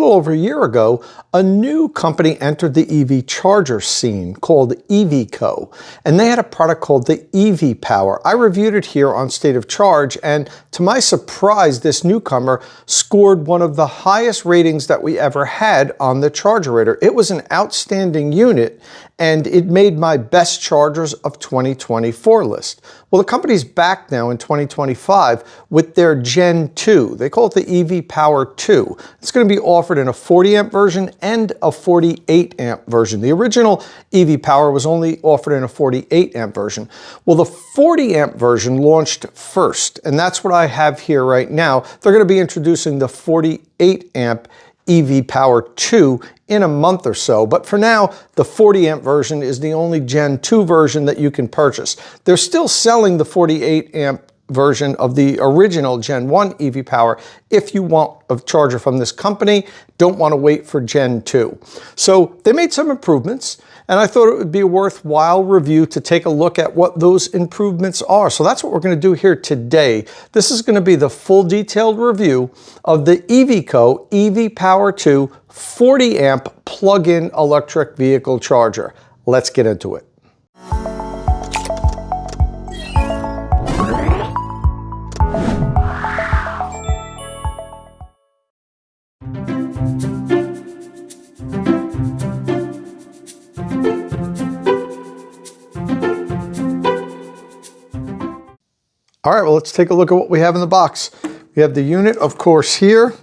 little over a year ago, a new company entered the EV charger scene called EVIQO, and they had a product called the Evipower. I reviewed it here on State of Charge, and to my surprise, this newcomer scored one of the highest ratings that we ever had on the ChargerRater. It was an outstanding unit, and it made my best chargers of 2024 list. Well, the company's back now in 2025 with their Gen 2. They call it the EVIPower 2. It's going to be offered in a 40 amp version and a 48 amp version. The original EVIPower was only offered in a 48 amp version. Well, the 40 amp version launched first, and that's what I have here right now. They're going to be introducing the 48 amp EVIPower 2 in a month or so, but for now, the 40 amp version is the only Gen 2 version that you can purchase. They're still selling the 48 amp version of the original Gen 1 EVIPower if you want a charger from this company, don't want to wait for Gen 2. So they made some improvements, and I thought it would be a worthwhile review to take a look at what those improvements are. So that's what we're going to do here today. This is going to be the full detailed review of the EVIQO Evipower 2 40 amp plug-in electric vehicle charger. Let's get into it. All right, well, let's take a look at what we have in the box. We have the unit, of course, here.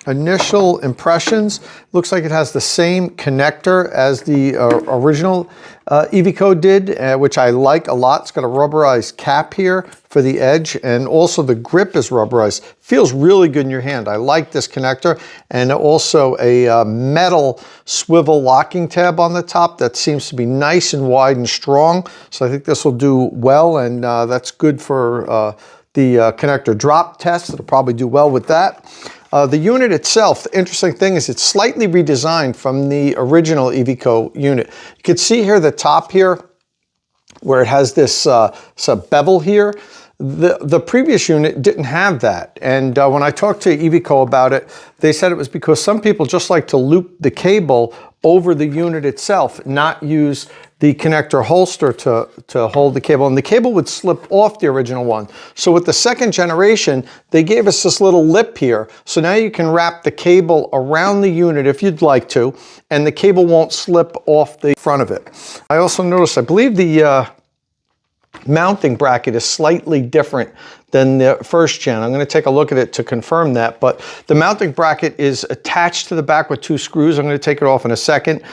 Initial impressions. Looks like it has the same connector as the original EVIQO did, which I like a lot. It's got a rubberized cap here for the edge, and also the grip is rubberized. Feels really good in your hand. I like this connector, and also a metal swivel locking tab on the top that seems to be nice and wide and strong. So I think this will do well, and that's good for the connector drop test. It'll probably do well with that. The unit itself, the interesting thing is it's slightly redesigned from the original EVIQO unit. You can see here the top here where it has this bevel here. The previous unit didn't have that, and when I talked to EVIQO about it, they said it was because some people just like to loop the cable over the unit itself, not use the connector holster to hold the cable, and the cable would slip off the original one. So with the second generation, they gave us this little lip here, so now you can wrap the cable around the unit if you'd like to, and the cable won't slip off the front of it. I also noticed, I believe the mounting bracket is slightly different than the first gen. I'm going to take a look at it to confirm that, but the mounting bracket is attached to the back with 2 screws. I'm going to take it off in a second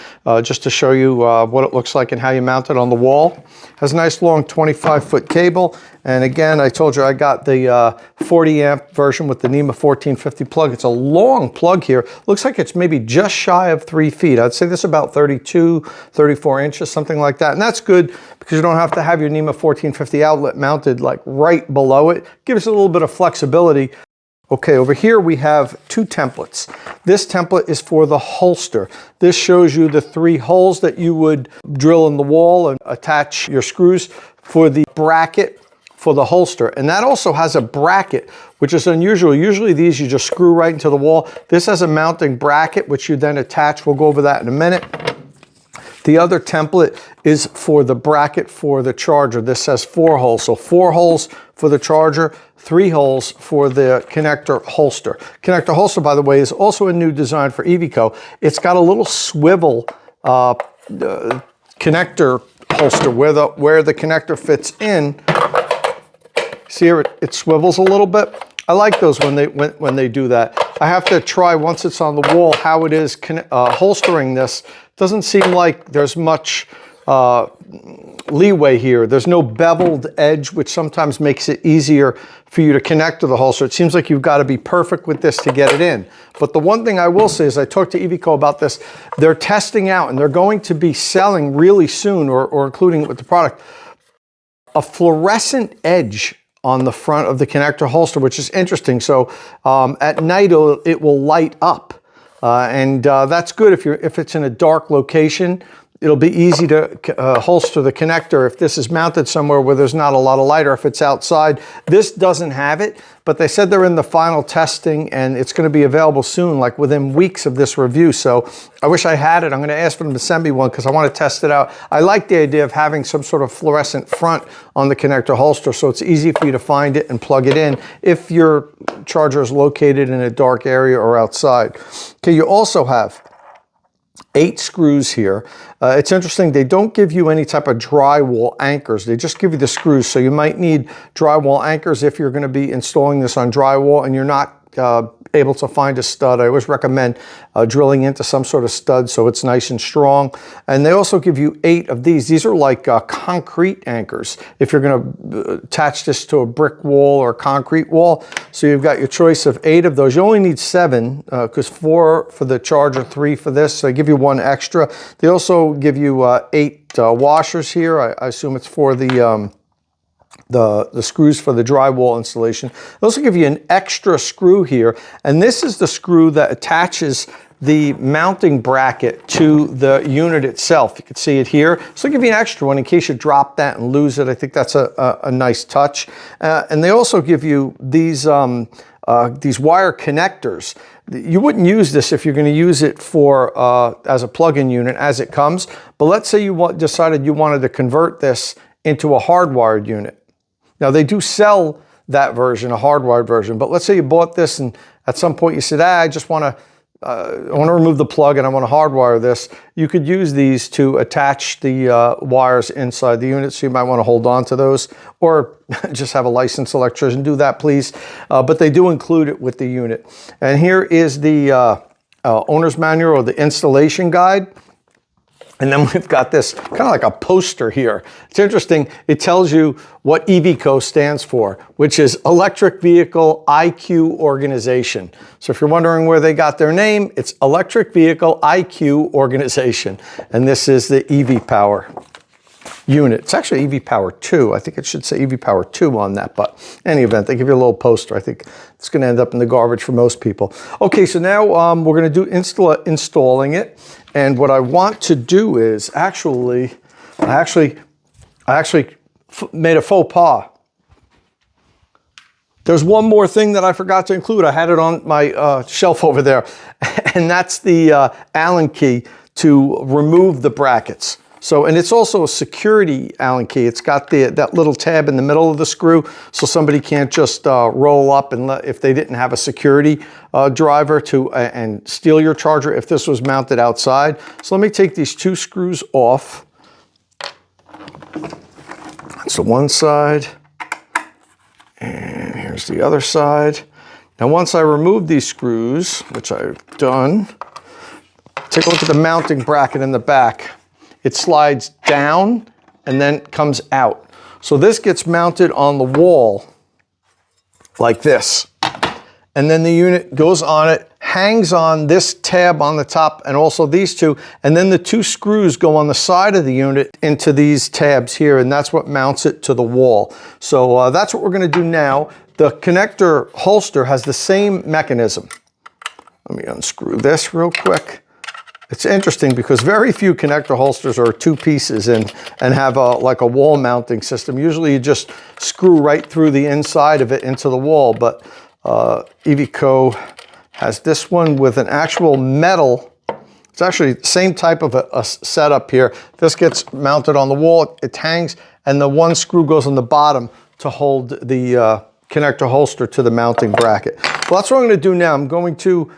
just to show you what it looks like and how you mount it on the wall. Has a nice long 25-foot cable, and again, I told you I got the 40 amp version with the NEMA 1450 plug. It's a long plug here. Looks like it's maybe just shy of 3 feet. I'd say this is about 32, 34 inches, something like that, and that's good because you don't have to have your NEMA 1450 outlet mounted like right below it. Gives it a little bit of flexibility. Okay, over here we have 2 templates. This template is for the holster. This shows you the 3 holes that you would drill in the wall and attach your screws for the bracket for the holster. And that also has a bracket, which is unusual. Usually these you just screw right into the wall. This has a mounting bracket, which you then attach. We'll go over that in a minute. The other template is for the bracket for the charger. This has 4 holes, so 4 holes for the charger, 3 holes for the connector holster. Connector holster, by the way, is also a new design for EVIQO. It's got a little swivel connector holster where the connector fits in. See here, it swivels a little bit. I like those when they do that. I have to try once it's on the wall how it is holstering this. Doesn't seem like there's much leeway here. There's no beveled edge, which sometimes makes it easier for you to connect to the holster. It seems like you've got to be perfect with this to get it in. But the one thing I will say is I talked to EVIQO about this. They're testing out, and they're going to be selling really soon, or including it with the product, a fluorescent edge on the front of the connector holster, which is interesting. So at night it will light up, and that's good if it's in a dark location. it'll be easy to holster the connector if this is mounted somewhere where there's not a lot of light, or if it's outside. This doesn't have it, but they said they're in the final testing and it's going to be available soon, like within weeks of this review. So I wish I had it. I'm going to ask them to send me one because I want to test it out. I like the idea of having some sort of fluorescent front on the connector holster, so it's easy for you to find it and plug it in if your charger is located in a dark area or outside. Okay, you also have 8 screws here. It's interesting, they don't give you any type of drywall anchors. They just give you the screws. So you might need drywall anchors if you're going to be installing this on drywall and you're not able to find a stud. I always recommend drilling into some sort of stud so it's nice and strong. And they also give you 8 of these. These are like concrete anchors if you're going to attach this to a brick wall or a concrete wall. So you've got your choice of 8 of those. You only need 7 because 4 for the charger, 3 for this. So they give you 1 extra. They also give you 8 washers here. I assume it's for the screws for the drywall installation. They also give you an extra screw here, and this is the screw that attaches the mounting bracket to the unit itself. You can see it here. So they give you an extra one in case you drop that and lose it. I think that's a nice touch. And they also give you these wire connectors. You wouldn't use this if you're going to use it for as a plug-in unit as it comes, but let's say you decided you wanted to convert this into a hardwired unit. Now they do sell that version, a hardwired version, but let's say you bought this and at some point you said, I just want to remove the plug and I want to hardwire this. You could use these to attach the wires inside the unit, so you might want to hold on to those, or just have a licensed electrician do that, please. But they do include it with the unit. And here is the owner's manual or the installation guide. And then we've got this kind of like a poster here. It's interesting. It tells you what EVIQO stands for, which is Electric Vehicle IQ Organization. So if you're wondering where they got their name, it's Electric Vehicle IQ Organization. And this is the EVIPower unit. It's actually EVIPower 2. I think it should say EVIPower 2 on that, but in any event, they give you a little poster. I think it's going to end up in the garbage for most people. Okay, so now we're going to do installing it. And what I want to do is I actually made a faux pas. There's one more thing that I forgot to include. I had it on my shelf over there, and that's the Allen key to remove the brackets. So, and it's also a security Allen key. It's got that little tab in the middle of the screw, so somebody can't just roll up and if they didn't have a security driver and steal your charger if this was mounted outside. So let me take these 2 screws off. That's the one side, and here's the other side. Now, once I remove these screws, which I've done, take a look at the mounting bracket in the back. It slides down and then comes out. So this gets mounted on the wall like this. And then the unit goes on it, hangs on this tab on the top and also these 2. And then the 2 screws go on the side of the unit into these tabs here, and that's what mounts it to the wall. So that's what we're going to do now. The connector holster has the same mechanism. Let me unscrew this real quick. It's interesting because very few connector holsters are 2 pieces and have like a wall mounting system. Usually you just screw right through the inside of it into the wall, but EVIQO has this one with an actual metal. It's actually the same type of a setup here. This gets mounted on the wall, it hangs, and the 1 screw goes on the bottom to hold the connector holster to the mounting bracket. Well, that's what I'm going to do now. I'm going to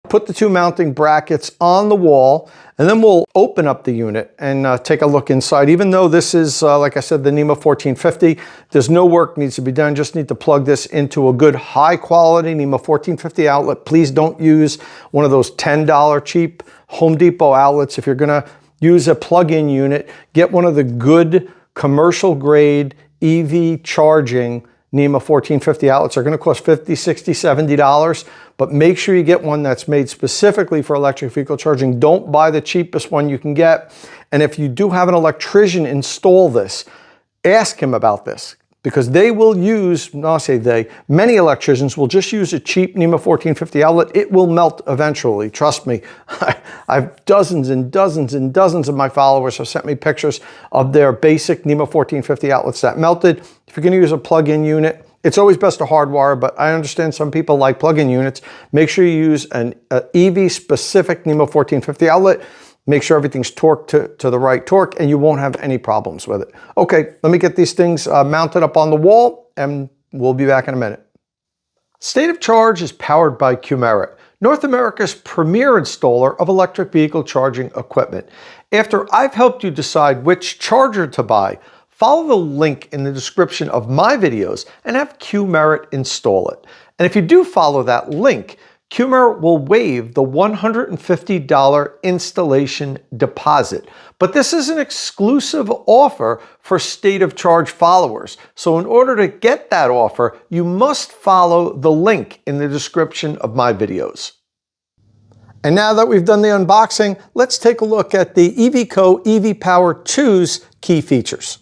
put the 2 mounting brackets on the wall, and then we'll open up the unit and take a look inside. Even though this is, like I said, the NEMA 1450, there's no work needs to be done. Just need to plug this into a good high quality NEMA 1450 outlet. Please don't use one of those $10 cheap Home Depot outlets. If you're gonna use a plug-in unit, get one of the good commercial grade EV charging NEMA 1450 outlets. Are going to cost $50, $60, $70, but make sure you get one that's made specifically for electric vehicle charging. Don't buy the cheapest one you can get. And if you do have an electrician install this, ask him about this. because they will use, no, I'll say they, many electricians will just use a cheap NEMA 1450 outlet. It will melt eventually, trust me. I've dozens and dozens and dozens of my followers have sent me pictures of their basic NEMA 1450 outlets that melted. If you're gonna use a plug-in unit, it's always best to hardwire, but I understand some people like plug-in units. Make sure you use an EV-specific NEMA 1450 outlet. Make sure everything's torqued to the right torque and you won't have any problems with it. Okay, let me get these things mounted up on the wall and we'll be back in a minute. State of Charge is powered by Qmerit, North America's premier installer of electric vehicle charging equipment. After I've helped you decide which charger to buy, follow the link in the description of my videos and have Qmerit install it. And if you do follow that link, Qmerit will waive the $150 installation deposit. But this is an exclusive offer for State of Charge followers. So in order to get that offer, you must follow the link in the description of my videos. And now that we've done the unboxing, let's take a look at the EVIQO Evipower 2's key features.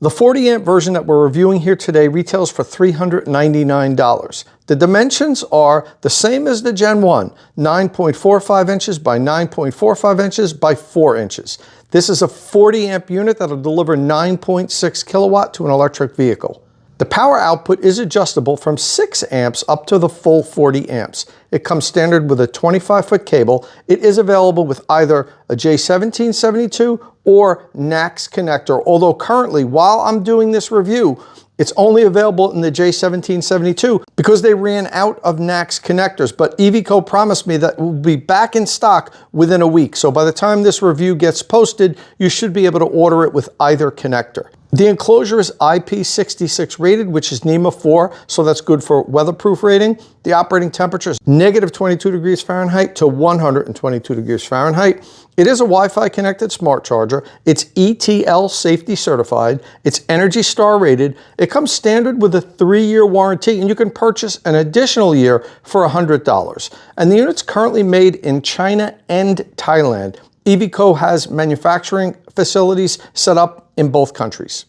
The 40 amp version that we're reviewing here today retails for $399. The dimensions are the same as the Gen 1, 9.45 inches by 9.45 inches by 4 inches. This is a 40 amp unit that'll deliver 9.6 kilowatt to an electric vehicle. The power output is adjustable from 6 amps up to the full 40 amps. It comes standard with a 25-foot cable. It is available with either a J1772 or NACS connector, although currently, while I'm doing this review, it's only available in the J1772 because they ran out of NACS connectors, but EVIQO promised me that it will be back in stock within a week. So by the time this review gets posted, you should be able to order it with either connector. The enclosure is IP66 rated, which is NEMA 4, so that's good for weatherproof rating. The operating temperature is -22 degrees Fahrenheit to 122 degrees Fahrenheit. It is a Wi-Fi connected smart charger. It's ETL safety certified. It's Energy Star rated. It comes standard with a 3-year warranty, and you can purchase an additional year for $100. And the unit's currently made in China and Thailand. EVIQO has manufacturing facilities set up in both countries.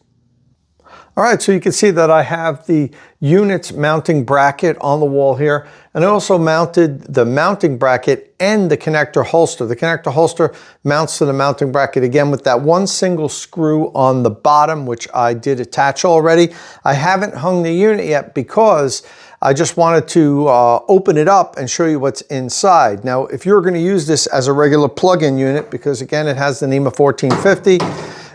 All right, so you can see that I have the unit's mounting bracket on the wall here, and I also mounted the mounting bracket and the connector holster. The connector holster mounts to the mounting bracket again with that one single screw on the bottom, which I did attach already. I haven't hung the unit yet because I just wanted to open it up and show you what's inside. Now, if you're going to use this as a regular plug-in unit, because again, it has the NEMA 1450,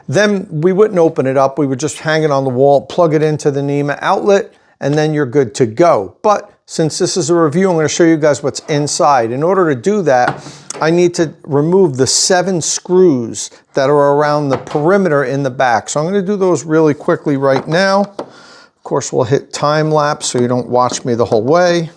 then we wouldn't open it up. We would just hang it on the wall, plug it into the NEMA outlet, and then you're good to go. But since this is a review, I'm going to show you guys what's inside. In order to do that, I need to remove the 7 screws that are around the perimeter in the back. So I'm going to do those really quickly right now. Of course, we'll hit time lapse so you don't watch me the whole way.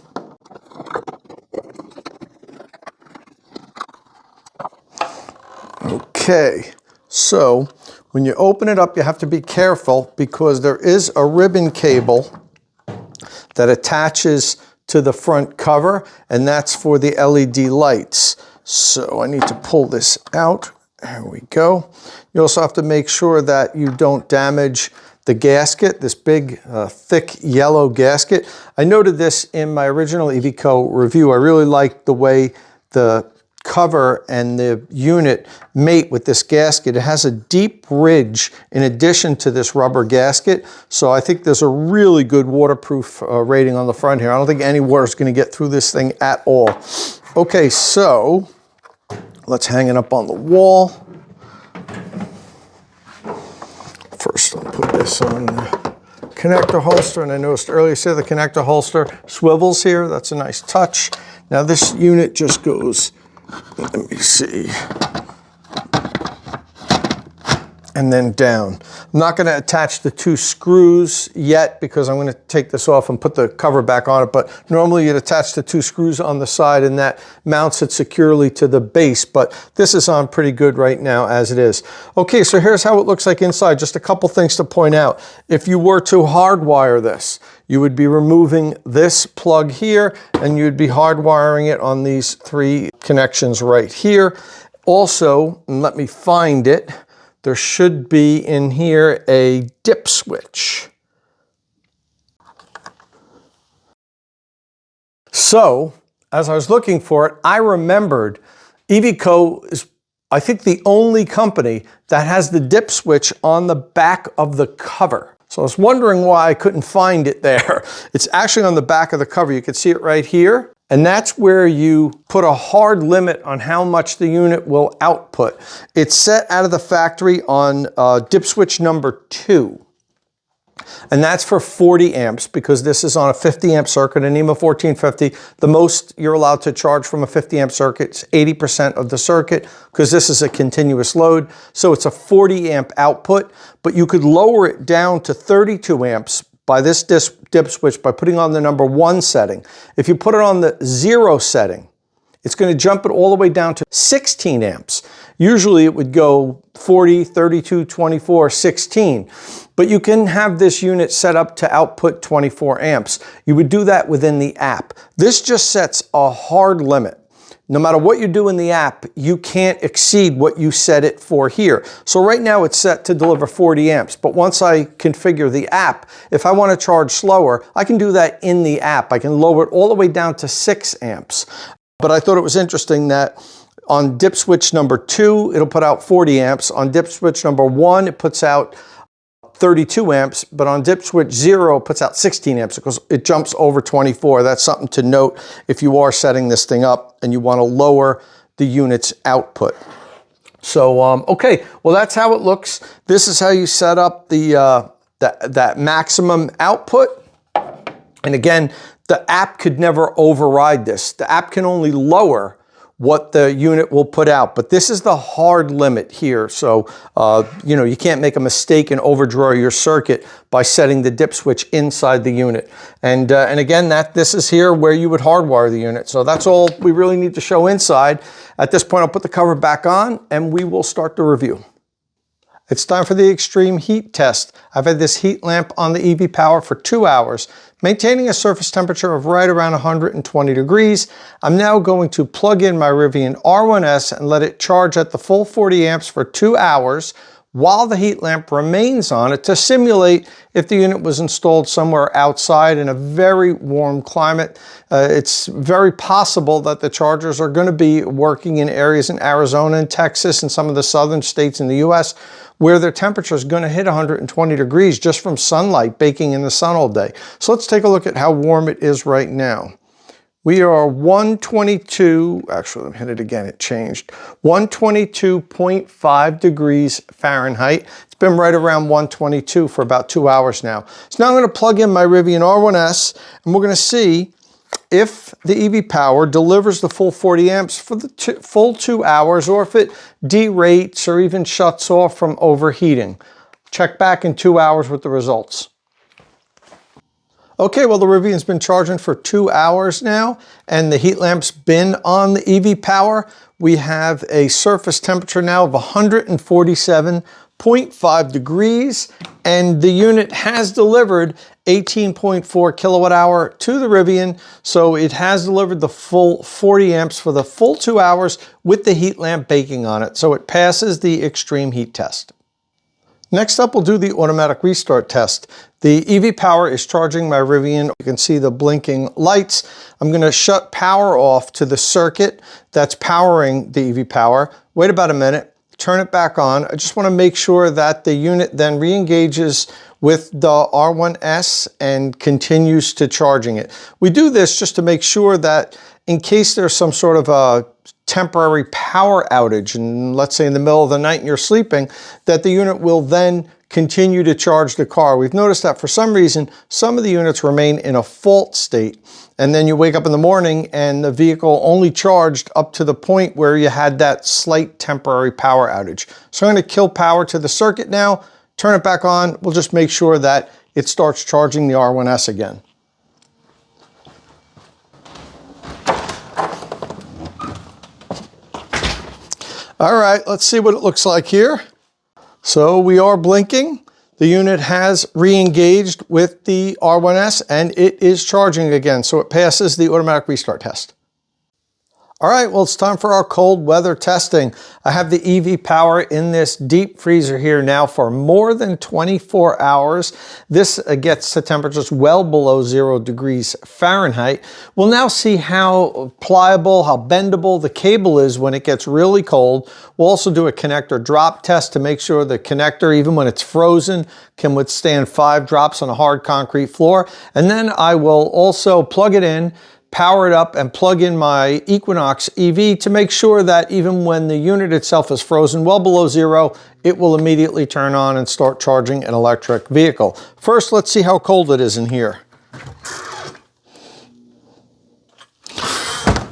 Okay, so when you open it up, you have to be careful because there is a ribbon cable that attaches to the front cover, and that's for the LED lights. So I need to pull this out. There we go. You also have to make sure that you don't damage the gasket, this big, thick yellow gasket. I noted this in my original EVIQO review. I really liked the way the cover and the unit mate with this gasket. It has a deep ridge in addition to this rubber gasket, so I think there's a really good waterproof rating on the front here. I don't think any water is going to get through this thing at all. Okay, so let's hang it up on the wall. First, I'll put this on the connector holster, and I noticed earlier, see the connector holster swivels here. That's a nice touch. Now this unit just goes, let me see, and then down. I'm not going to attach the 2 screws yet because I'm going to take this off and put the cover back on it, but normally you'd attach the 2 screws on the side and that mounts it securely to the base, but this is on pretty good right now as it is. Okay, so here's how it looks like inside. Just a couple things to point out. If you were to hardwire this, you would be removing this plug here and you'd be hardwiring it on these 3 connections right here. Also, and let me find it, there should be in here a dip switch. So, as I was looking for it, I remembered EVIQO is, I think, the only company that has the dip switch on the back of the cover. So I was wondering why I couldn't find it there. It's actually on the back of the cover. You can see it right here. And that's where you put a hard limit on how much the unit will output. It's set out of the factory on dip switch number 2. And that's for 40 amps because this is on a 50 amp circuit, a NEMA 1450. The most you're allowed to charge from a 50 amp circuit is 80% of the circuit because this is a continuous load. So it's a 40 amp output, but you could lower it down to 32 amps by this dip switch by putting on the number 1 setting. If you put it on the 0 setting, it's going to jump it all the way down to 16 amps. Usually it would go 40, 32, 24, 16. But you can have this unit set up to output 24 amps. You would do that within the app. This just sets a hard limit. No matter what you do in the app, you can't exceed what you set it for here. So right now it's set to deliver 40 amps, but once I configure the app, if I want to charge slower, I can do that in the app. I can lower it all the way down to 6 amps. But I thought it was interesting that on dip switch number 2, it'll put out 40 amps. On dip switch number 1, it puts out 32 amps, but on dip switch 0 it puts out 16 amps because it jumps over 24. That's something to note if you are setting this thing up and you want to lower the unit's output. So, okay, well that's how it looks. This is how you set up the that maximum output. And again, the app could never override this. The app can only lower what the unit will put out, but this is the hard limit here. So, you know, you can't make a mistake and overdraw your circuit by setting the dip switch inside the unit. And again, this is here where you would hardwire the unit. So that's all we really need to show inside. At this point, I'll put the cover back on and we will start the review. It's time for the extreme heat test. I've had this heat lamp on the Evipower for 2 hours, maintaining a surface temperature of right around 120 degrees. I'm now going to plug in my Rivian R1S and let it charge at the full 40 amps for 2 hours while the heat lamp remains on it to simulate if the unit was installed somewhere outside in a very warm climate. It's very possible that the chargers are going to be working in areas in Arizona and Texas and some of the southern states in the US where their temperature is going to hit 120 degrees just from sunlight baking in the sun all day. So let's take a look at how warm it is right now. We are 122, actually let me hit it again, it changed. 122.5 degrees Fahrenheit. It's been right around 122 for about 2 hours now. So now I'm going to plug in my Rivian R1S and we're going to see if the Evipower delivers the full 40 amps for the full 2 hours or if it derates or even shuts off from overheating. Check back in 2 hours with the results. Okay, well the Rivian's been charging for 2 hours now and the heat lamp's been on the Evipower. We have a surface temperature now of 147.5 degrees and the unit has delivered 18.4 kilowatt hour to the Rivian. So it has delivered the full 40 amps for the full 2 hours with the heat lamp baking on it. So it passes the extreme heat test. Next up, we'll do the automatic restart test. The Evipower is charging my Rivian. You can see the blinking lights. I'm going to shut power off to the circuit that's powering the Evipower. Wait about a minute, turn it back on. I just want to make sure that the unit then re-engages with the R1S and continues to charging it. We do this just to make sure that in case there's some sort of a temporary power outage, and let's say in the middle of the night and you're sleeping, that the unit will then continue to charge the car. We've noticed that for some reason, some of the units remain in a fault state, and then you wake up in the morning and the vehicle only charged up to the point where you had that slight temporary power outage. So I'm going to kill power to the circuit now, turn it back on. We'll just make sure that it starts charging the R1S again. All right, let's see what it looks like here. So we are blinking. The unit has re-engaged with the R1S and it is charging again. So it passes the automatic restart test. All right, well, it's time for our cold weather testing. I have the EVIPower in this deep freezer here now for more than 24 hours. This gets to temperatures well below 0 degrees Fahrenheit. We'll now see how pliable, how bendable the cable is when it gets really cold. We'll also do a connector drop test to make sure the connector, even when it's frozen, can withstand 5 drops on a hard concrete floor. And then I will also plug it in, power it up, and plug in my Equinox EV to make sure that even when the unit itself is frozen well below 0, it will immediately turn on and start charging an electric vehicle. First, let's see how cold it is in here.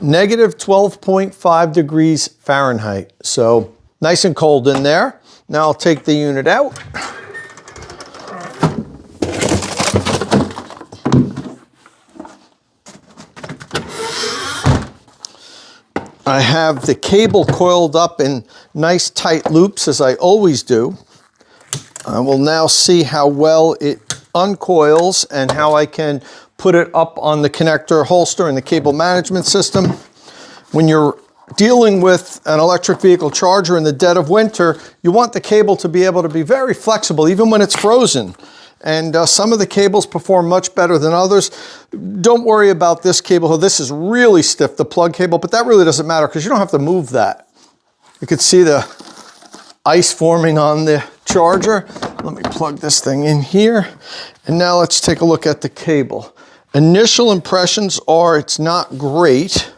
Negative 12.5 degrees Fahrenheit. So nice and cold in there. Now I'll take the unit out. I have the cable coiled up in nice tight loops, as I always do. I will now see how well it uncoils and how I can put it up on the connector holster in the cable management system. When you're dealing with an electric vehicle charger in the dead of winter, you want the cable to be able to be very flexible, even when it's frozen. And some of the cables perform much better than others. Don't worry about this cable. This is really stiff, the plug cable, but that really doesn't matter because you don't have to move that. You can see the ice forming on the charger. Let me plug this thing in here. And now let's take a look at the cable. Initial impressions are it's not great.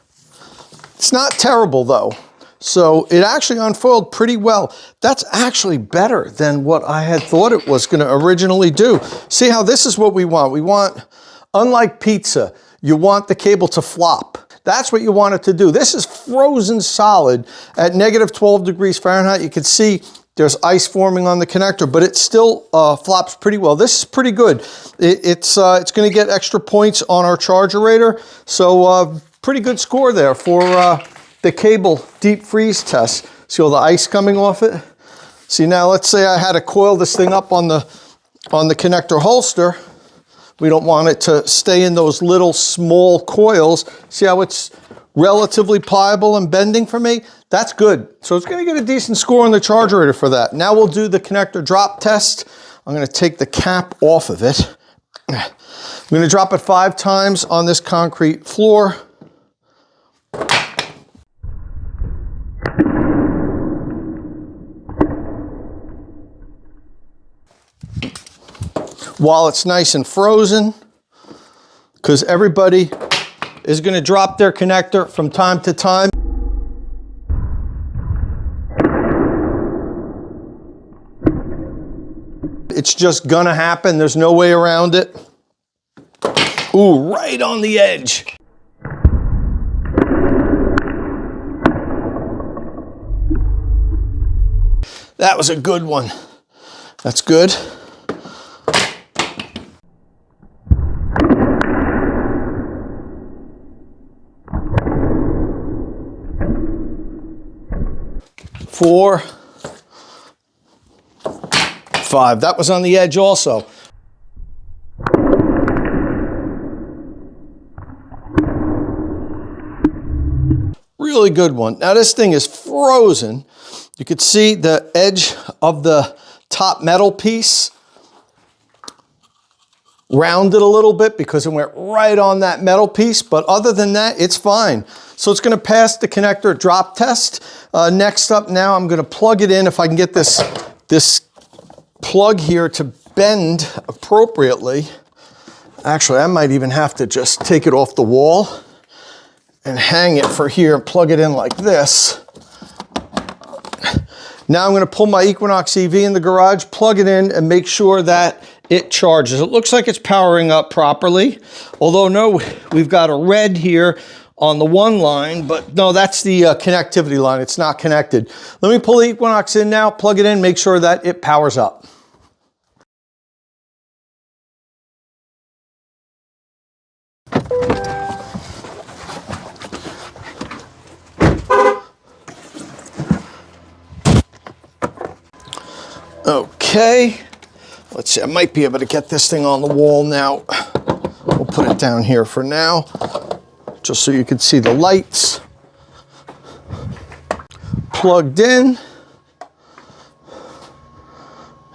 It's not terrible though. So it actually unfoiled pretty well. That's actually better than what I had thought it was going to originally do. See how this is what we want. We want, unlike pizza, you want the cable to flop. That's what you want it to do. This is frozen solid at negative 12 degrees Fahrenheit. You can see there's ice forming on the connector, but it still flops pretty well. This is pretty good. It's going to get extra points on our ChargerRater. So pretty good score there for the cable deep freeze test. See all the ice coming off it? See, now let's say I had to coil this thing up on the connector holster. We don't want it to stay in those little small coils. See how it's relatively pliable and bending for me? That's good. So it's going to get a decent score on the ChargerRater for that. Now we'll do the connector drop test. I'm going to take the cap off of it. I'm going to drop it 5 times on this concrete floor. While it's nice and frozen, because everybody is going to drop their connector from time to time. It's just gonna happen. There's no way around it. Ooh, right on the edge. That was a good one. That's good. Four, 5. That was on the edge also. Really good one. Now this thing is frozen. You could see the edge of the top metal piece rounded a little bit because it went right on that metal piece, but other than that, it's fine. So it's going to pass the connector drop test. Next up now, I'm going to plug it in. If I can get this plug here to bend appropriately. Actually, I might even have to just take it off the wall and hang it for here and plug it in like this. Now I'm going to pull my Equinox EV in the garage, plug it in, and make sure that it charges. It looks like it's powering up properly. Although no, we've got a red here on the one line, but no, that's the connectivity line. It's not connected. Let me pull the Equinox in now, plug it in, make sure that it powers up. Okay, let's see, I might be able to get this thing on the wall now. We'll put it down here for now, just so you can see the lights. plugged in.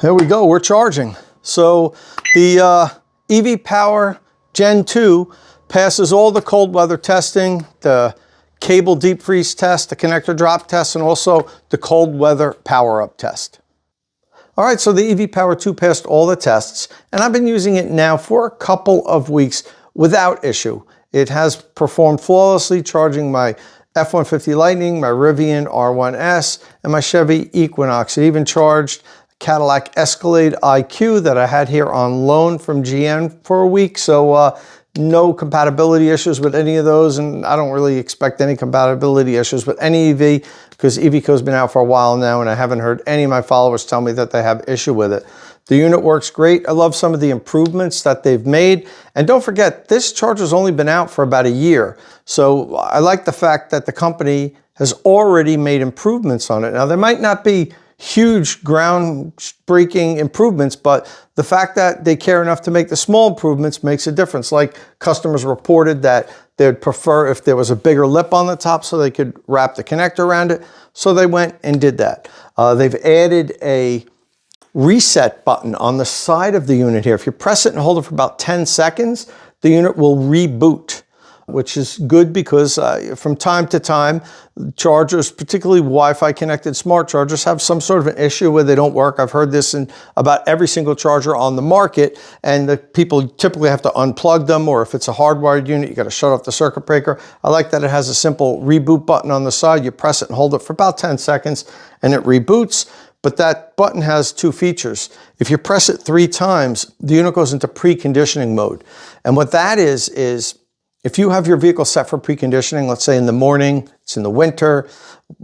There we go, we're charging. So the EVIPower Gen2 passes all the cold weather testing, the cable deep freeze test, the connector drop test, and also the cold weather power up test. All right, so the EVIPower 2 passed all the tests, and I've been using it now for a couple of weeks without issue. It has performed flawlessly, charging my F-150 Lightning, my Rivian R1S, and my Chevy Equinox. It even charged Cadillac Escalade IQ that I had here on loan from GM for a week. So no compatibility issues with any of those, and I don't really expect any compatibility issues with any EV because EVIQO's been out for a while now, and I haven't heard any of my followers tell me that they have issue with it. The unit works great. I love some of the improvements that they've made. And don't forget, this charger's only been out for about a year. So I like the fact that the company has already made improvements on it. Now, there might not be huge groundbreaking improvements, but the fact that they care enough to make the small improvements makes a difference. Like customers reported that they'd prefer if there was a bigger lip on the top so they could wrap the connector around it. So they went and did that. They've added a reset button on the side of the unit here. If you press it and hold it for about 10 seconds, the unit will reboot, which is good because from time to time, chargers, particularly Wi-Fi connected smart chargers, have some sort of an issue where they don't work. I've heard this in about every single charger on the market, and the people typically have to unplug them, or if it's a hardwired unit, you got to shut off the circuit breaker. I like that it has a simple reboot button on the side. You press it and hold it for about 10 seconds, and it reboots. But that button has two features. If you press it 3 times, the unit goes into preconditioning mode. And what that is if you have your vehicle set for preconditioning, let's say in the morning, it's in the winter,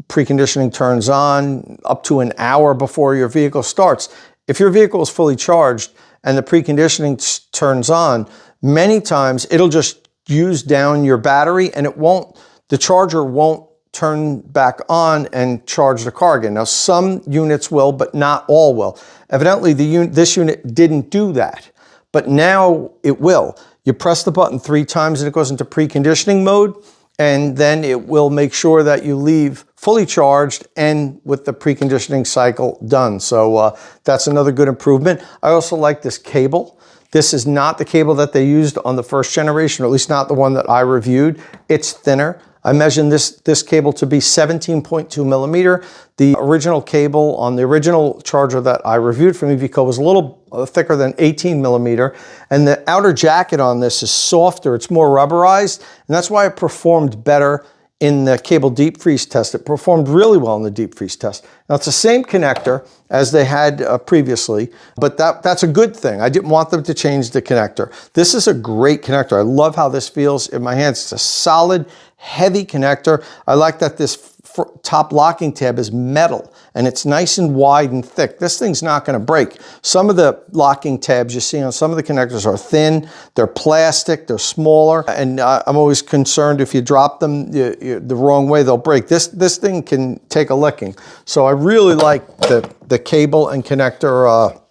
preconditioning turns on up to an hour before your vehicle starts. If your vehicle is fully charged and the preconditioning turns on, many times it'll just use down your battery and the charger won't turn back on and charge the car again. Now, some units will, but not all will. Evidently, this unit didn't do that, but now it will. You press the button 3 times and it goes into preconditioning mode, and then it will make sure that you leave fully charged and with the preconditioning cycle done. So that's another good improvement. I also like this cable. This is not the cable that they used on the first generation, or at least not the one that I reviewed. It's thinner. I measured this cable to be 17.2 millimeter. The original cable on the original charger that I reviewed from EVIQO was a little thicker than 18 millimeter. And the outer jacket on this is softer. It's more rubberized. And that's why it performed better in the cable deep freeze test. It performed really well in the deep freeze test. Now, it's the same connector as they had previously, but that's a good thing. I didn't want them to change the connector. This is a great connector. I love how this feels in my hands. It's a solid, heavy connector. I like that this top locking tab is metal and it's nice and wide and thick. This thing's not going to break. Some of the locking tabs you see on some of the connectors are thin, they're plastic, they're smaller, and I'm always concerned if you drop them the wrong way, they'll break. This thing can take a licking. So I really like the cable and connector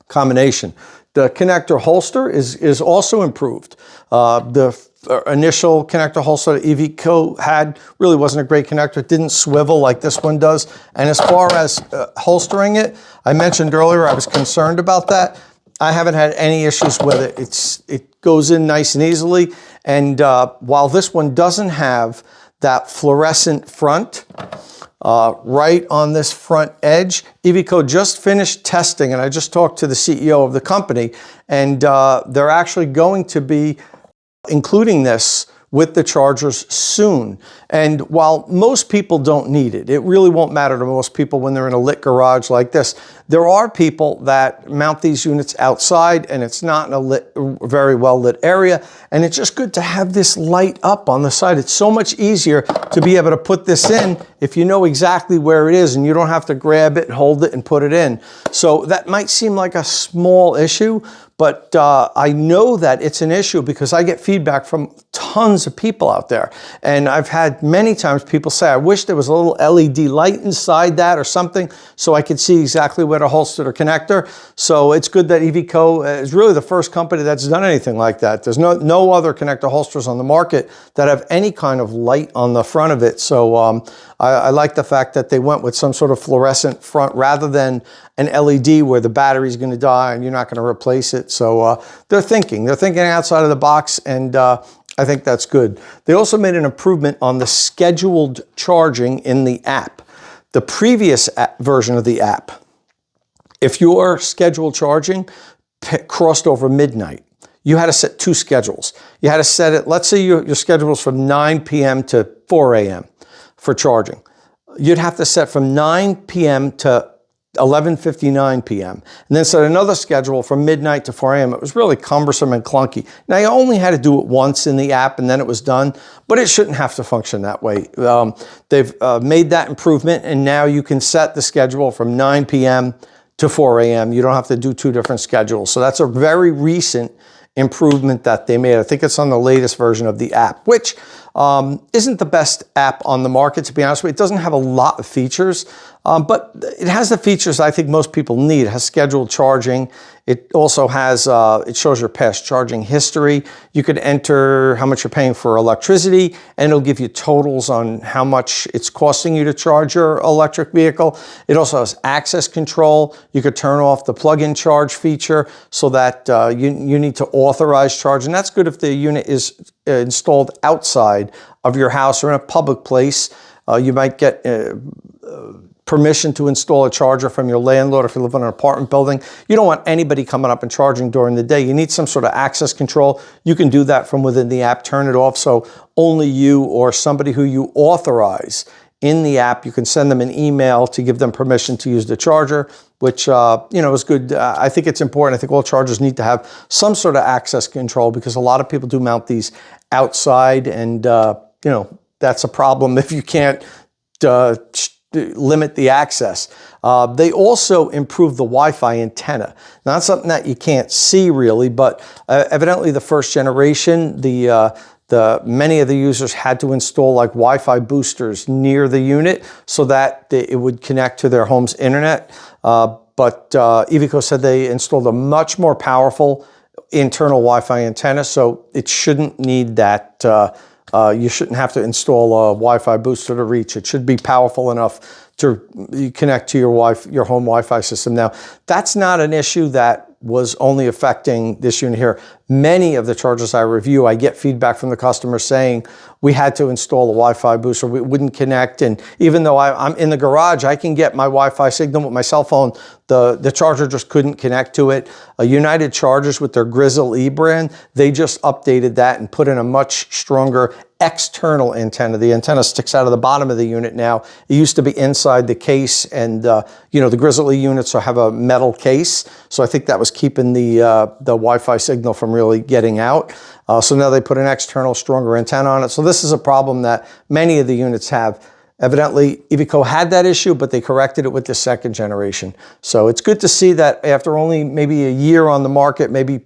combination. The connector holster is also improved. The initial connector holster that EVIQO had really wasn't a great connector. It didn't swivel like this one does. And as far as holstering it, I mentioned earlier I was concerned about that. I haven't had any issues with it. It goes in nice and easily. And while this one doesn't have that fluorescent front, right on this front edge, EVIQO just finished testing, and I just talked to the CEO of the company, and they're actually going to be including this with the chargers soon. And while most people don't need it, it really won't matter to most people when they're in a lit garage like this. There are people that mount these units outside and it's not in a very well lit area, and it's just good to have this light up on the side. It's so much easier to be able to put this in if you know exactly where it is and you don't have to grab it, hold it, and put it in. So that might seem like a small issue, but I know that it's an issue because I get feedback from tons of people out there. And I've had many times people say, I wish there was a little LED light inside that or something so I could see exactly where to holster the connector. So it's good that EVIQO is really the first company that's done anything like that. There's no other connector holsters on the market that have any kind of light on the front of it. So I like the fact that they went with some sort of fluorescent front rather than an LED where the battery's going to die and you're not going to replace it. So they're thinking outside of the box, and I think that's good. They also made an improvement on the scheduled charging in the app. The previous version of the app, if your scheduled charging crossed over midnight, you had to set 2 schedules. You had to set it, let's say your schedule was from 9 p.m. to 4 a.m. for charging. You'd have to set from 9 p.m. to 11:59 p.m. and then set another schedule from midnight to 4 a.m. It was really cumbersome and clunky. Now, you only had to do it once in the app and then it was done, but it shouldn't have to function that way. They've made that improvement, and now you can set the schedule from 9 p.m. to 4 a.m. You don't have to do 2 different schedules. So that's a very recent improvement that they made. I think it's on the latest version of the app, which isn't the best app on the market, to be honest with you. It doesn't have a lot of features, but it has the features I think most people need. It has scheduled charging. It also has, it shows your past charging history. You could enter how much you're paying for electricity, and it'll give you totals on how much it's costing you to charge your electric vehicle. It also has access control. You could turn off the plug-in charge feature so that you need to authorize charge, and that's good if the unit is installed outside of your house or in a public place. You might get permission to install a charger from your landlord if you live in an apartment building. You don't want anybody coming up and charging during the day. You need some sort of access control. You can do that from within the app, turn it off so only you or somebody who you authorize in the app, you can send them an email to give them permission to use the charger, which is good. I think it's important. I think all chargers need to have some sort of access control because a lot of people do mount these outside, and that's a problem if you can't limit the access. They also improved the Wi-Fi antenna. Now, that's something that you can't see really, but evidently the first generation, many of the users had to install like Wi-Fi boosters near the unit so that it would connect to their home's internet. But EVIQO said they installed a much more powerful internal Wi-Fi antenna, so it shouldn't need that. You shouldn't have to install a Wi-Fi booster to reach. It should be powerful enough to connect to your home Wi-Fi system. Now, that's not an issue that was only affecting this unit here. Many of the chargers I review, I get feedback from the customer saying we had to install a Wi-Fi booster. We wouldn't connect, and even though I'm in the garage, I can get my Wi-Fi signal with my cell phone. The charger just couldn't connect to it. United Chargers with their Grizzle E brand, they just updated that and put in a much stronger external antenna. The antenna sticks out of the bottom of the unit now. It used to be inside the case, and the Grizzle E units have a metal case, so I think that was keeping the Wi-Fi signal from really getting out. So now they put an external, stronger antenna on it. So this is a problem that many of the units have. Evidently, EVIQO had that issue, but they corrected it with the second generation. So it's good to see that after only maybe a year on the market, maybe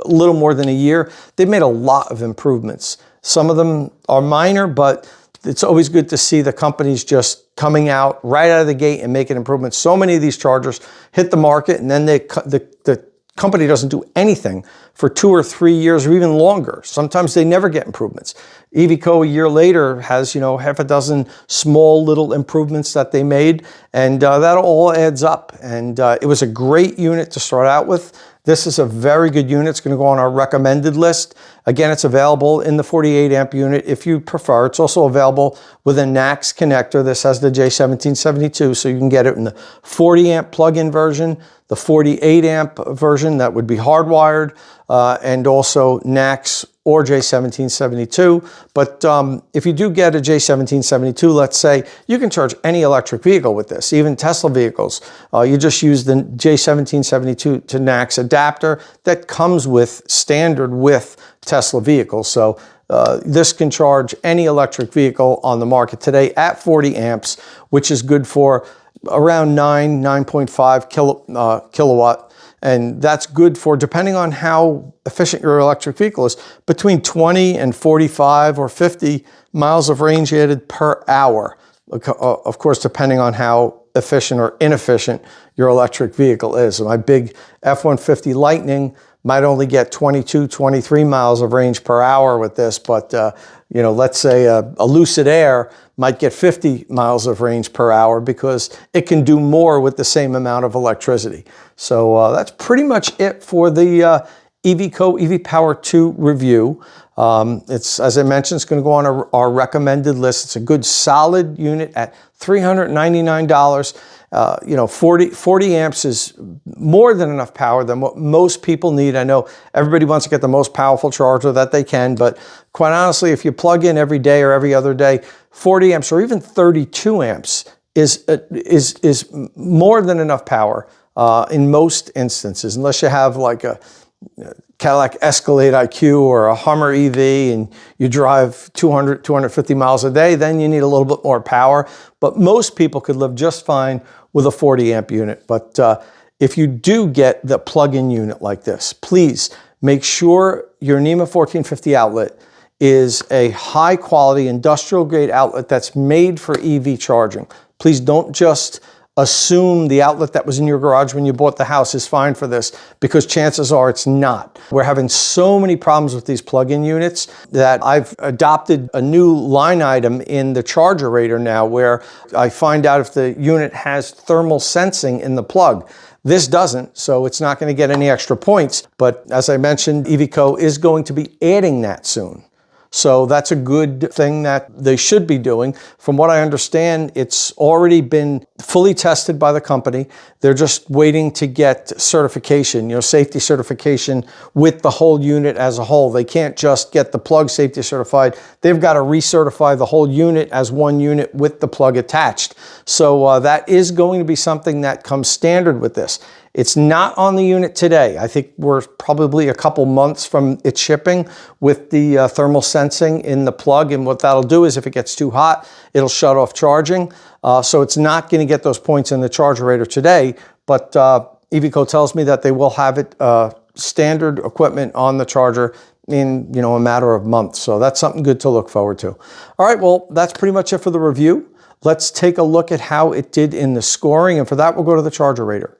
a little more than a year, they've made a lot of improvements. Some of them are minor, but it's always good to see the companies just coming out right out of the gate and making improvements. So many of these chargers hit the market, and then the company doesn't do anything for 2 or 3 years or even longer. Sometimes they never get improvements. EVIQO a year later has, half a dozen small little improvements that they made, and that all adds up. And it was a great unit to start out with. This is a very good unit. It's going to go on our recommended list. Again, it's available in the 48 amp unit if you prefer. It's also available with a NACS connector. This has the J1772, so you can get it in the 40 amp plug-in version, the 48 amp version that would be hardwired, and also NACS or J1772. But if you do get a J1772, let's say, you can charge any electric vehicle with this, even Tesla vehicles. You just use the J1772 to NACS adapter that comes standard with Tesla vehicles. So this can charge any electric vehicle on the market today at 40 amps, which is good for around 9.5 kilowatt. And that's good for, depending on how efficient your electric vehicle is, between 20 and 45 or 50 miles of range added per hour. Of course, depending on how efficient or inefficient your electric vehicle is. My big F-150 Lightning might only get 22, 23 miles of range per hour with this, but you know, let's say a Lucid Air might get 50 miles of range per hour because it can do more with the same amount of electricity. So that's pretty much it for the EVIQO Evipower 2 review. It's, as I mentioned, it's going to go on our recommended list. It's a good solid unit at $399. You know, 40 amps is more than enough power than what most people need. I know everybody wants to get the most powerful charger that they can, but quite honestly, if you plug in every day or every other day, 40 amps or even 32 amps is more than enough power in most instances, unless you have like a Cadillac Escalade IQ or a Hummer EV and you drive 200, 250 miles a day, then you need a little bit more power. But most people could live just fine with a 40 amp unit. But if you do get the plug-in unit like this, please make sure your NEMA 1450 outlet is a high quality industrial grade outlet that's made for EV charging. Please don't just assume the outlet that was in your garage when you bought the house is fine for this, because chances are it's not. We're having so many problems with these plug-in units that I've adopted a new line item in the ChargerRater now, where I find out if the unit has thermal sensing in the plug. This doesn't, so it's not going to get any extra points. But as I mentioned, EVIQO is going to be adding that soon. So that's a good thing that they should be doing. From what I understand, it's already been fully tested by the company. They're just waiting to get certification, you know, safety certification with the whole unit as a whole. They can't just get the plug safety certified. They've got to recertify the whole unit as one unit with the plug attached. So that is going to be something that comes standard with this. It's not on the unit today. I think we're probably a couple months from its shipping with the thermal sensing in the plug. And what that'll do is if it gets too hot, it'll shut off charging. So it's not going to get those points in the ChargerRater today. But EVIQO tells me that they will have it standard equipment on the charger in, you know, a matter of months. So that's something good to look forward to. All right, well, that's pretty much it for the review. Let's take a look at how it did in the scoring. And for that, we'll go to the ChargerRater.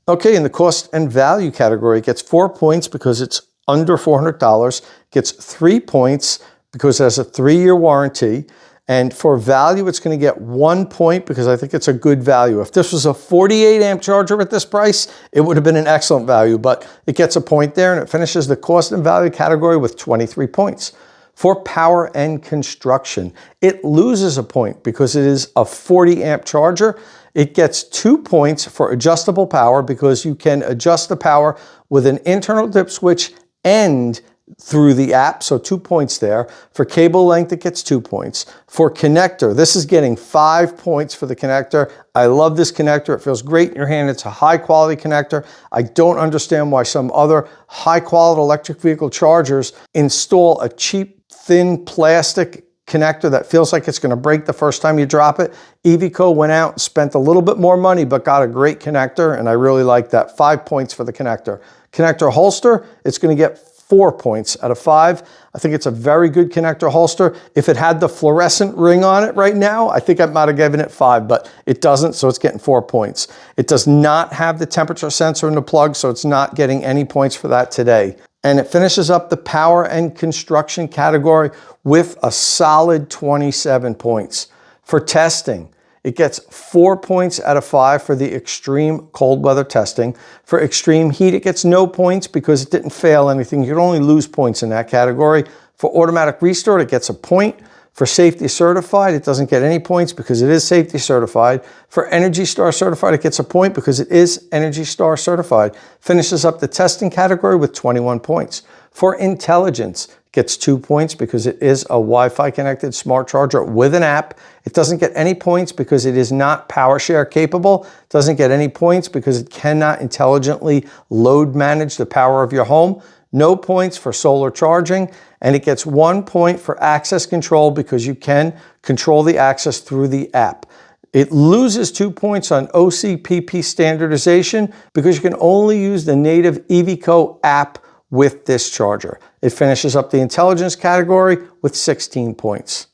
Okay, in the cost and value category, it gets 4 points because it's under $400, gets 3 points because it has a 3-year warranty, and for value, it's going to get 1 point because I think it's a good value. If this was a 48 amp charger at this price, it would have been an excellent value, but it gets a point there, and it finishes the cost and value category with 23 points. For power and construction, it loses a point because it is a 40 amp charger. It gets 2 points for adjustable power because you can adjust the power with an internal dip switch and through the app, so 2 points there. For cable length, it gets 2 points. For connector, this is getting 5 points for the connector. I love this connector. It feels great in your hand. It's a high quality connector. I don't understand why some other high quality electric vehicle chargers install a cheap, thin plastic connector that feels like it's going to break the first time you drop it. EVIQO went out and spent a little bit more money, but got a great connector, and I really like that. 5 points for the connector. Connector holster, it's going to get 4 points out of 5. I think it's a very good connector holster. If it had the fluorescent ring on it right now, I think I might have given it 5, but it doesn't, so it's getting 4 points. It does not have the temperature sensor in the plug, so it's not getting any points for that today. And it finishes up the power and construction category with a solid 27 points. For testing, it gets 4 points out of 5 for the extreme cold weather testing. For extreme heat, it gets no points because it didn't fail anything. You can only lose points in that category. For automatic restart, it gets a point. For safety certified, it doesn't get any points because it is safety certified. For Energy Star certified, it gets a point because it is Energy Star certified. Finishes up the testing category with 21 points. For intelligence, it gets 2 points because it is a Wi-Fi connected smart charger with an app. It doesn't get any points because it is not PowerShare capable. It doesn't get any points because it cannot intelligently load manage the power of your home. No points for solar charging, and it gets 1 point for access control because you can control the access through the app. It loses 2 points on OCPP standardization because you can only use the native EVIQO app with this charger. It finishes up the intelligence category with 16 points.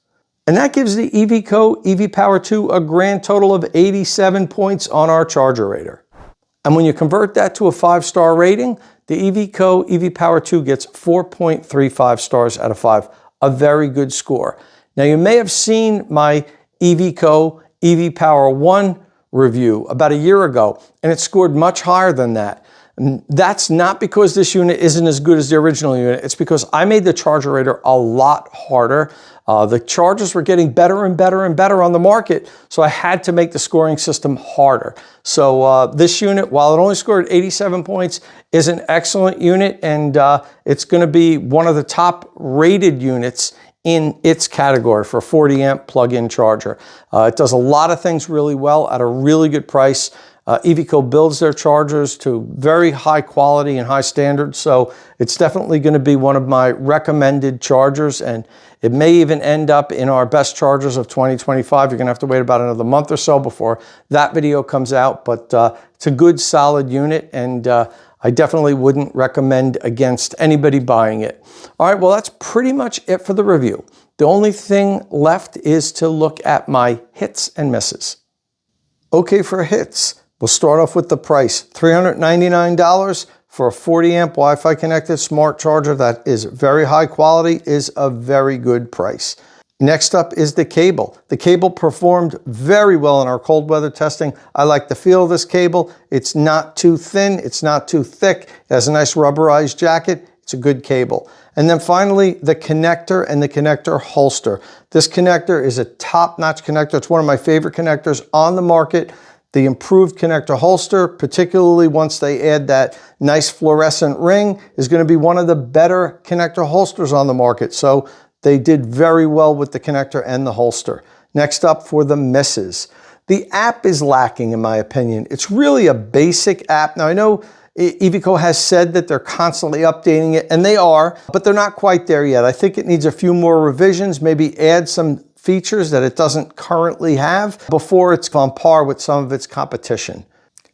And that gives the EVIQO Evipower 2 a grand total of 87 points on our ChargerRater. And when you convert that to a 5-star rating, the EVIQO Evipower 2 gets 4.35 stars out of 5, a very good score. Now you may have seen my EVIQO Evipower 1 review about a year ago, and it scored much higher than that. And that's not because this unit isn't as good as the original unit. It's because I made the ChargerRater a lot harder. The chargers were getting better and better and better on the market, so I had to make the scoring system harder. So this unit, while it only scored 87 points, is an excellent unit, and it's going to be one of the top rated units in its category for a 40 amp plug-in charger. It does a lot of things really well at a really good price. EVIQO builds their chargers to very high quality and high standards, so it's definitely going to be one of my recommended chargers, and it may even end up in our best chargers of 2025. You're going to have to wait about another month or so before that video comes out, but it's a good solid unit, and I definitely wouldn't recommend against anybody buying it. All right, well, that's pretty much it for the review. The only thing left is to look at my hits and misses. Okay, for hits, we'll start off with the price. $399 for a 40 amp Wi-Fi connected smart charger that is very high quality is a very good price. Next up is the cable. The cable performed very well in our cold weather testing. I like the feel of this cable. It's not too thin, it's not too thick. It has a nice rubberized jacket. It's a good cable. And then finally, the connector and the connector holster. This connector is a top-notch connector. It's one of my favorite connectors on the market. The improved connector holster, particularly once they add that nice fluorescent ring, is going to be one of the better connector holsters on the market. So they did very well with the connector and the holster. Next up for the misses. The app is lacking, in my opinion. It's really a basic app. Now I know EVIQO has said that they're constantly updating it, and they are, but they're not quite there yet. I think it needs a few more revisions, maybe add some features that it doesn't currently have before it's on par with some of its competition.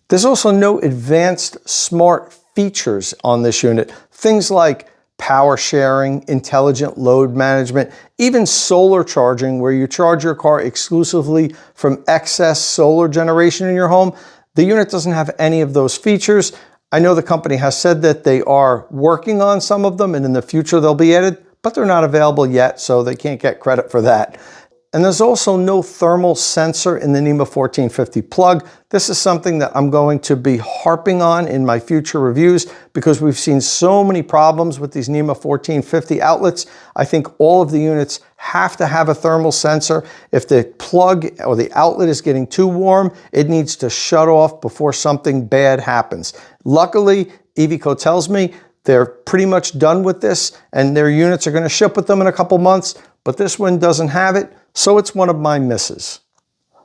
There's also no advanced smart features on this unit. Things like power sharing, intelligent load management, even solar charging, where you charge your car exclusively from excess solar generation in your home. The unit doesn't have any of those features. I know the company has said that they are working on some of them and in the future they'll be added, but they're not available yet, so they can't get credit for that. And there's also no thermal sensor in the NEMA 1450 plug. This is something that I'm going to be harping on in my future reviews because we've seen so many problems with these NEMA 1450 outlets. I think all of the units have to have a thermal sensor. If the plug or the outlet is getting too warm, it needs to shut off before something bad happens. Luckily, EVIQO tells me they're pretty much done with this and their units are going to ship with them in a couple months, but this one doesn't have it. So it's one of my misses.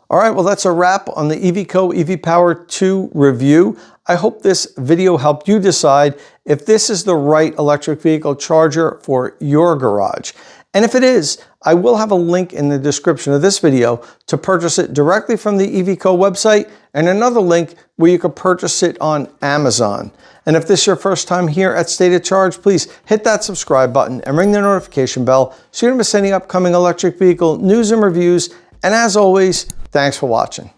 All right, well, that's a wrap on the EVIQO Evipower 2 review. I hope this video helped you decide if this is the right electric vehicle charger for your garage. And if it is, I will have a link in the description of this video to purchase it directly from the EVIQO website and another link where you can purchase it on Amazon. And if this is your first time here at State of Charge, please hit that subscribe button and ring the notification bell so you don't miss any upcoming electric vehicle news and reviews. And as always, thanks for watching.